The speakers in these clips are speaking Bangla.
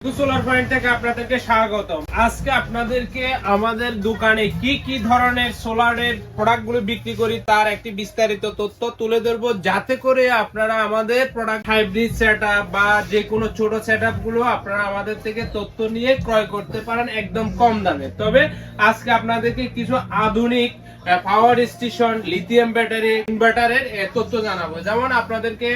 সোলার পয়েন্ট থেকে আপনাদেরকে স্বাগতম। আজকে আপনাদেরকে আমাদের দোকানে কি কি ধরনের সোলারের প্রোডাক্ট গুলো বিক্রি করি তার একটি বিস্তারিত তথ্য তুলে ধরবো, যাতে করে আপনারা আমাদের প্রোডাক্ট হাইব্রিড সেটআপ বা যে কোনো ছোট সেটআপ গুলো আপনারা আমাদের থেকে তথ্য নিয়ে ক্রয় করতে পারেন একদম কম দামে। তবে আজকে আপনাদেরকে কিছু আধুনিক পাওয়ার স্টেশন, লিথিয়াম ব্যাটারি, ইনভার্টারের তথ্য জানাবো। যেমন আপনাদেরকে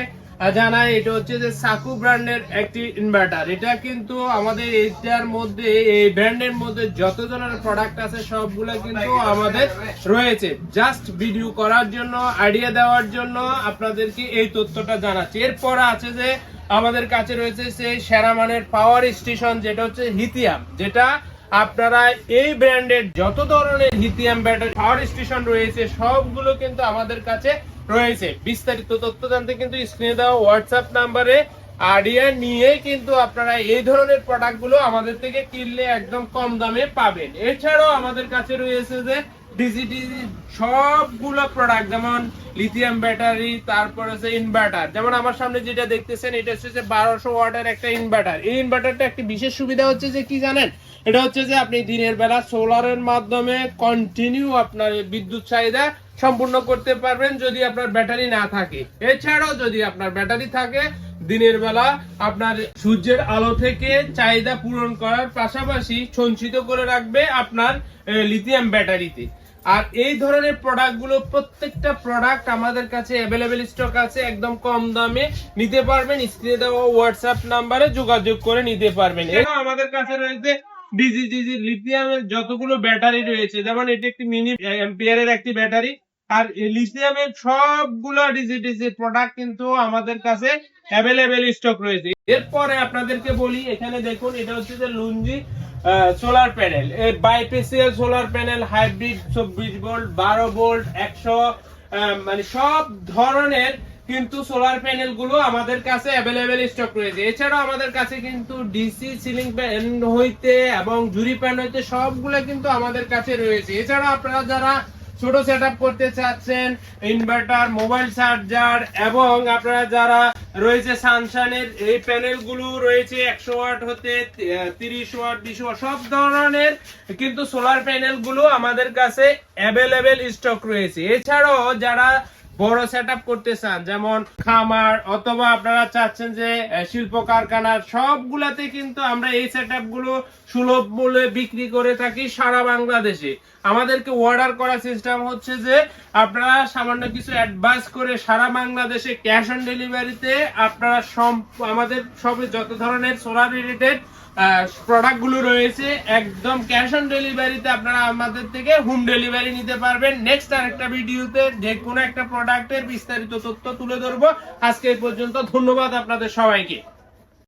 জানাই, এটা হচ্ছে যে সাকু ব্র্যান্ডের একটি ইনভার্টার। এটা কিন্তু আমাদের এইটার মধ্যে, এই ব্র্যান্ডের মধ্যে যত ধরনের প্রোডাক্ট আছে সবগুলো কিন্তু আমাদের রয়েছে। জাস্ট ভিডিও করার জন্য, আইডিয়া দেওয়ার জন্য আপনাদেরকে এই তথ্যটা জানাচ্ছি। এরপর আছে যে আমাদের কাছে রয়েছে সেই সেরা মানের পাওয়ার স্টেশন, যেটা হচ্ছে লিথিয়াম, যেটা আপনারা এই ব্র্যান্ডের যত ধরনের লিথিয়াম ব্যাটারি পাওয়ার স্টেশন রয়েছে সবগুলো কিন্তু আমাদের কাছে রয়েছে। বিস্তারিত তথ্য জানতে কিন্তু স্ক্রিনে দেওয়া হোয়াটসঅ্যাপ নাম্বারে আইডিয়া নিয়ে কিন্তু আপনারা এই ধরনের প্রোডাক্ট গুলো আমাদের থেকে কিনলে একদম কম দামে পাবেন। এছাড়াও আমাদের কাছে রয়েছে যে ডিজিটি সবগুলো প্রোডাক্ট, যেমন লিথিয়াম ব্যাটারি, তারপর আছে ইনভার্টার। যেমন আমার সামনে যেটা দেখতেছেন, এটা হচ্ছে যে 1200 ওয়াটের একটা ইনভার্টার। এই ইনভার্টারটা একটি বিশেষ সুবিধা হচ্ছে যে কি জানেন, এটা হচ্ছে যে আপনি দিনের বেলা সোলারের মাধ্যমে কন্টিনিউ আপনার বিদ্যুৎ চাহিদা সম্পূর্ণ করতে পারবেন যদি আপনার ব্যাটারি না থাকে। এছাড়াও যদি আপনার ব্যাটারি থাকে, দিনের বেলা আপনার সূর্যের আলো থেকে চাহিদা পূরণ করার পাশাপাশি সঞ্চিত করে রাখবে আপনার লিথিয়াম ব্যাটারিতে। আর এই ধরনের প্রোডাক্ট গুলো প্রত্যেকটা প্রোডাক্ট আমাদের কাছে অ্যাভেলেবেল স্টক আছে, একদম কম দামে নিতে পারবেন। স্ক্রিনে দেওয়া হোয়াটসঅ্যাপ নাম্বারে যোগাযোগ করে নিতে পারবেন। এছাড়াও আমাদের কাছে রয়েছে ডিজি লিথিয়ামের যতগুলো ব্যাটারি রয়েছে, যেমন এটি একটি মিনি এম্পিয়ারের একটি ব্যাটারি। আর লিথিয়ামের সবগুলো ডিজি প্রোডাক্ট কিন্তু আমাদের কাছে অ্যাভেলেবেল স্টক রয়েছে। এরপরে আপনাদেরকে বলি, এখানে দেখুন, এটা হচ্ছে যে LONGi solar panel, bifacial solar panel, hybrid 24 volt, 12 volt, 100, মানে সব ধরনের কিন্তু সোলার প্যানেল গুলো আমাদের কাছে অ্যাভেলেবেল স্টক রয়েছে। এছাড়াও আমাদের কাছে কিন্তু ডিসি সিলিং ফ্যান হইতে এবং ঝুরি ফ্যান হইতে সবগুলো কিন্তু আমাদের কাছে রয়েছে। এছাড়াও আপনারা যারা ছোট সেটআপ করতে চাচ্ছেন, ইনভার্টার, মোবাইল চার্জার, এবং আপনারা যারা রয়েছে সানশাইনের এই প্যানেল গুলো রয়েছে 100 ওয়াট হতে 30 ওয়াট, 20 ওয়াট, সব ধরনের কিন্তু সোলার প্যানেল গুলো আমাদের কাছে অ্যাভেলেবেল স্টক রয়েছে। এছাড়াও যারা বড় সেটআপ করতে চান, যেমন খামার অথবা আপনারা চাচ্ছেন যে শিল্প কারখানার, সবগুলাতে কিন্তু আমরা এই সেটআপ গুলো সুলভ মূল্যে বিক্রি করে থাকি সারা বাংলাদেশে। আমাদেরকে অর্ডার করার সিস্টেম হচ্ছে যে আপনারা সামান্য কিছু অ্যাডভান্স করে সারা বাংলাদেশে ক্যাশ অন ডেলিভারিতে আপনারা আমাদের সব যত ধরনের সোলার রিলেটেড প্রোডাক্ট গুলো রয়েছে একদম ক্যাশ অন ডেলিভারিতে আপনারা আমাদের থেকে হোম ডেলিভারি নিতে পারবেন। নেক্সট আরেকটা ভিডিওতে যে কোনো একটা প্রোডাক্টের বিস্তারিত তথ্য তুলে ধরবো। আজকে এই পর্যন্ত, ধন্যবাদ আপনাদের সবাইকে।